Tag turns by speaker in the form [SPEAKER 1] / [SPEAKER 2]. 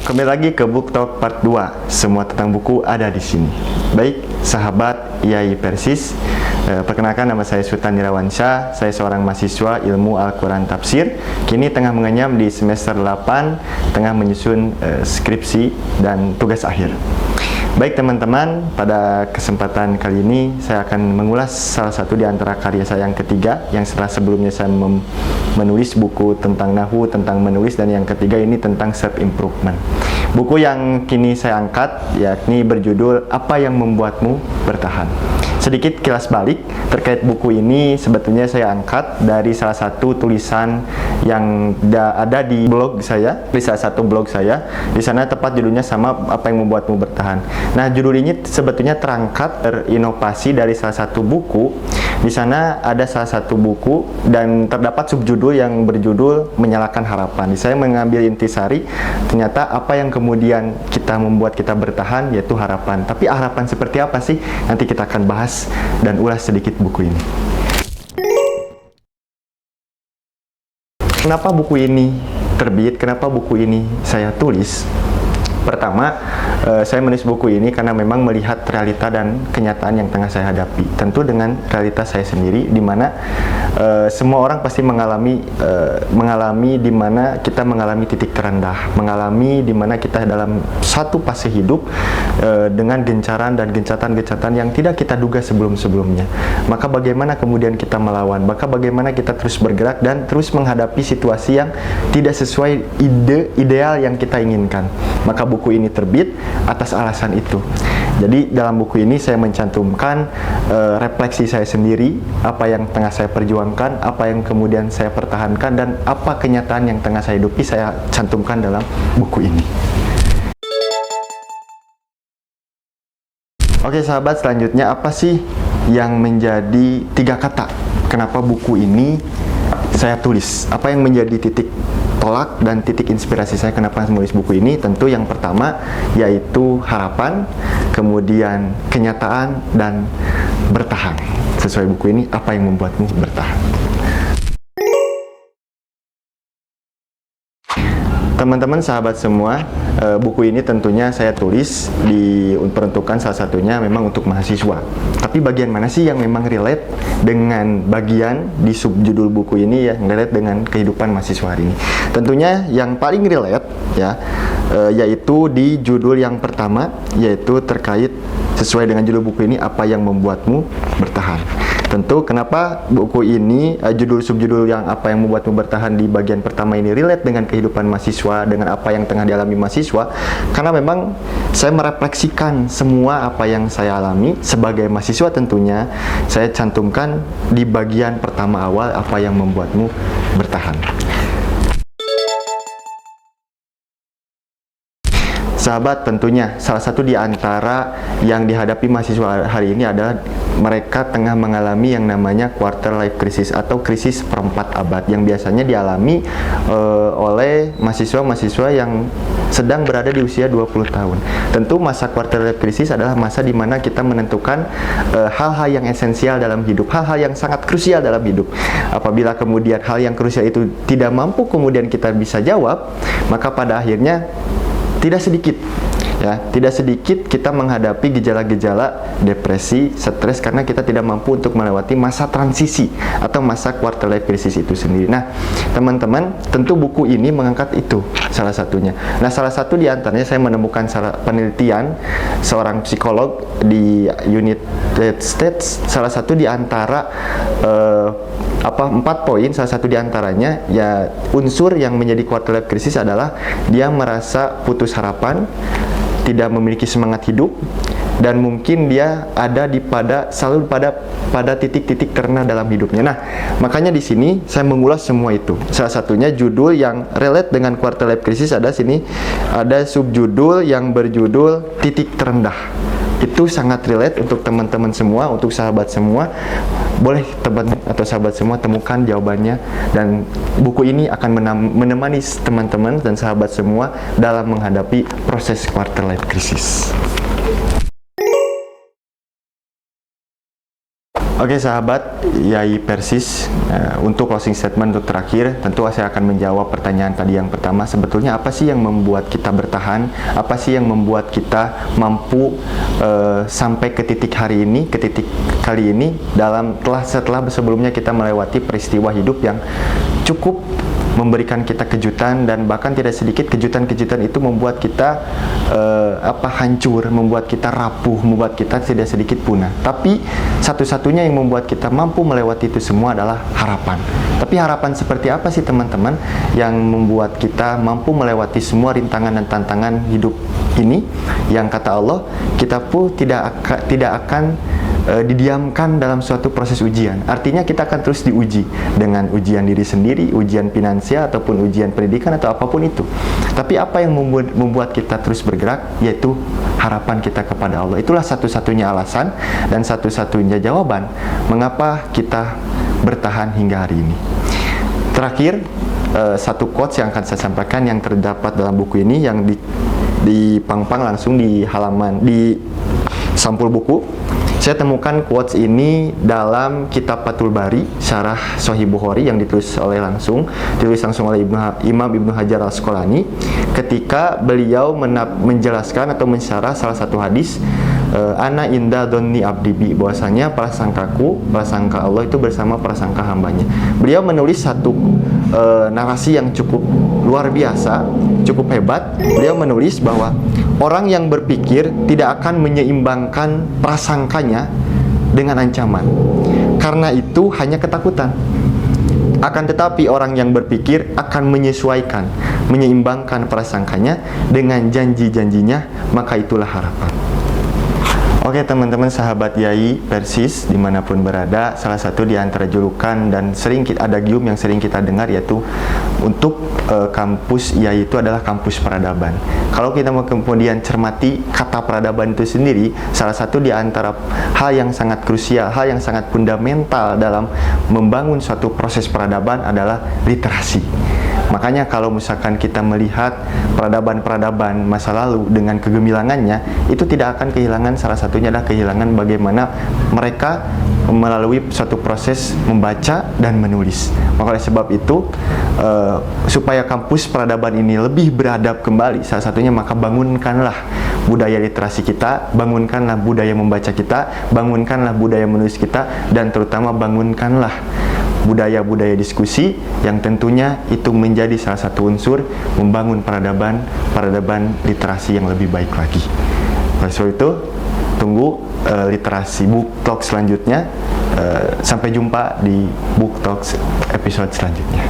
[SPEAKER 1] Kembali lagi ke Book Talk Part 2. Semua tentang buku ada di sini. Baik, sahabat Yai Persis, perkenalkan nama saya Sultan Irawansyah. Saya seorang mahasiswa ilmu Al-Quran Tafsir. Kini tengah mengenyam di semester 8, tengah menyusun skripsi dan tugas akhir. Baik teman-teman, pada kesempatan kali ini saya akan mengulas salah satu di antara karya saya yang ketiga, yang setelah sebelumnya saya menulis buku tentang Nahwu, tentang menulis, dan yang ketiga ini tentang self improvement. Buku yang kini saya angkat yakni berjudul Apa Yang Membuatmu Bertahan. Sedikit kilas balik terkait buku ini, sebetulnya saya angkat dari salah satu tulisan yang ada di blog saya, di salah satu blog saya. Di sana tepat judulnya sama, Apa Yang Membuatmu Bertahan. Nah, judul ini sebetulnya terangkat terinovasi dari salah satu buku. Di sana ada salah satu buku dan terdapat subjudul yang berjudul Menyalakan Harapan. Saya mengambil intisari, ternyata apa yang kemudian membuat kita bertahan yaitu harapan. Tapi harapan seperti apa sih? Nanti kita akan bahas dan ulas sedikit buku ini. Kenapa buku ini terbit? Kenapa buku ini saya tulis? Pertama, saya menulis buku ini karena memang melihat realita dan kenyataan yang tengah saya hadapi. Tentu dengan realitas saya sendiri, di mana semua orang pasti mengalami di mana kita mengalami titik terendah, mengalami di mana kita dalam satu fase hidup dengan gencaran dan gencatan-gencatan yang tidak kita duga sebelum-sebelumnya. Maka bagaimana kemudian kita melawan? Maka bagaimana kita terus bergerak dan terus menghadapi situasi yang tidak sesuai ideal yang kita inginkan. Maka buku ini terbit atas alasan itu. Jadi dalam buku ini saya mencantumkan refleksi saya sendiri, apa yang tengah saya perjuangkan, apa yang kemudian saya pertahankan, dan apa kenyataan yang tengah saya hidupi, saya cantumkan dalam buku ini. Oke sahabat, selanjutnya apa sih yang menjadi 3 kata kenapa buku ini saya tulis? Apa yang menjadi titik tolak dan titik inspirasi saya kenapa menulis buku ini? Tentu yang pertama yaitu harapan, kemudian kenyataan, dan bertahan. Sesuai buku ini, apa yang membuatmu bertahan? Teman-teman, sahabat semua, buku ini tentunya saya tulis diperuntukkan salah satunya memang untuk mahasiswa. Tapi bagian mana sih yang memang relate dengan bagian di subjudul buku ini, yang relate dengan kehidupan mahasiswa hari ini? Tentunya yang paling relate yaitu di judul yang pertama, yaitu terkait sesuai dengan judul buku ini, Apa Yang Membuatmu Bertahan. Tentu kenapa buku ini subjudul yang Apa Yang Membuatmu Bertahan di bagian pertama ini relate dengan kehidupan mahasiswa, dengan apa yang tengah dialami mahasiswa, karena memang saya merefleksikan semua apa yang saya alami sebagai mahasiswa. Tentunya saya cantumkan di bagian pertama awal, Apa Yang Membuatmu Bertahan. Sahabat, tentunya salah satu di antara yang dihadapi mahasiswa hari ini adalah mereka tengah mengalami yang namanya quarter life crisis atau krisis perempat abad, yang biasanya dialami oleh mahasiswa-mahasiswa yang sedang berada di usia 20 tahun. Tentu masa quarter life crisis adalah masa di mana kita menentukan hal-hal yang esensial dalam hidup, hal-hal yang sangat krusial dalam hidup. Apabila kemudian hal yang krusial itu tidak mampu kemudian kita bisa jawab, maka pada akhirnya tidak sedikit kita menghadapi gejala-gejala depresi, stres, karena kita tidak mampu untuk melewati masa transisi atau masa quarter life crisis itu sendiri. Nah, teman-teman, tentu buku ini mengangkat itu salah satunya. Nah, salah satu di antaranya saya menemukan penelitian seorang psikolog di United States. Salah satu di antara 4 poin, salah satu di antaranya ya unsur yang menjadi quarter life crisis adalah dia merasa putus harapan, tidak memiliki semangat hidup, dan mungkin dia ada selalu pada titik-titik terendah dalam hidupnya. Nah, makanya di sini saya mengulas semua itu. Salah satunya judul yang relate dengan quarter life crisis ada subjudul yang berjudul Titik Terendah. Itu sangat relate untuk teman-teman semua, untuk sahabat semua. Boleh teman atau sahabat semua temukan jawabannya, dan buku ini akan menemani teman-teman dan sahabat semua dalam menghadapi proses quarter life crisis. Oke sahabat Yai Persis, untuk closing statement untuk terakhir, tentu saya akan menjawab pertanyaan tadi yang pertama. Sebetulnya apa sih yang membuat kita bertahan? Apa sih yang membuat kita mampu sampai ke titik hari ini, ke titik kali ini, setelah sebelumnya kita melewati peristiwa hidup yang cukup memberikan kita kejutan, dan bahkan tidak sedikit kejutan-kejutan itu membuat kita hancur, membuat kita rapuh, membuat kita tidak sedikit punah. Tapi satu-satunya yang membuat kita mampu melewati itu semua adalah harapan. Tapi harapan seperti apa sih teman-teman yang membuat kita mampu melewati semua rintangan dan tantangan hidup ini? Yang kata Allah, kita pun tidak akan didiamkan dalam suatu proses ujian. Artinya kita akan terus diuji dengan ujian diri sendiri, ujian finansial, ataupun ujian pendidikan, atau apapun itu. Tapi apa yang membuat kita terus bergerak, yaitu harapan kita kepada Allah. Itulah satu-satunya alasan dan satu-satunya jawaban mengapa kita bertahan hingga hari ini. Terakhir, satu quotes yang akan saya sampaikan yang terdapat dalam buku ini, yang dipangpang langsung di halaman, di sampul buku. Saya temukan quotes ini dalam kitab Fathul Bari, Syarah Sahih Bukhari, yang ditulis langsung oleh Imam Ibnu Hajar Al-Asqalani, ketika beliau menjelaskan atau mensyarah salah satu hadis, ana inda dhanni abdi bi, bahwasanya prasangka Allah itu bersama prasangka hambanya. Beliau menulis satu narasi yang cukup luar biasa, cukup hebat. Beliau menulis bahwa orang yang berpikir tidak akan menyeimbangkan prasangkanya dengan ancaman, karena itu hanya ketakutan. Akan tetapi orang yang berpikir akan menyesuaikan, menyeimbangkan prasangkanya dengan janji-janjinya, maka itulah harapan. Oke teman-teman sahabat Yai Persis dimanapun berada, salah satu di antara julukan dan adagium yang sering kita dengar, yaitu untuk kampus Yai itu adalah kampus peradaban. Kalau kita mau kemudian cermati kata peradaban itu sendiri, salah satu di antara hal yang sangat krusial, hal yang sangat fundamental dalam membangun suatu proses peradaban adalah literasi. Makanya kalau misalkan kita melihat peradaban-peradaban masa lalu dengan kegemilangannya, itu tidak akan kehilangan, salah satunya adalah kehilangan bagaimana mereka melalui suatu proses membaca dan menulis. Maka oleh sebab itu, supaya kampus peradaban ini lebih beradab kembali, salah satunya maka bangunkanlah budaya literasi kita, bangunkanlah budaya membaca kita, bangunkanlah budaya menulis kita, dan terutama bangunkanlah budaya-budaya diskusi yang tentunya itu menjadi salah satu unsur membangun peradaban literasi yang lebih baik lagi. Oleh sebab itu, tunggu literasi book talk selanjutnya. Sampai jumpa di book talk episode selanjutnya.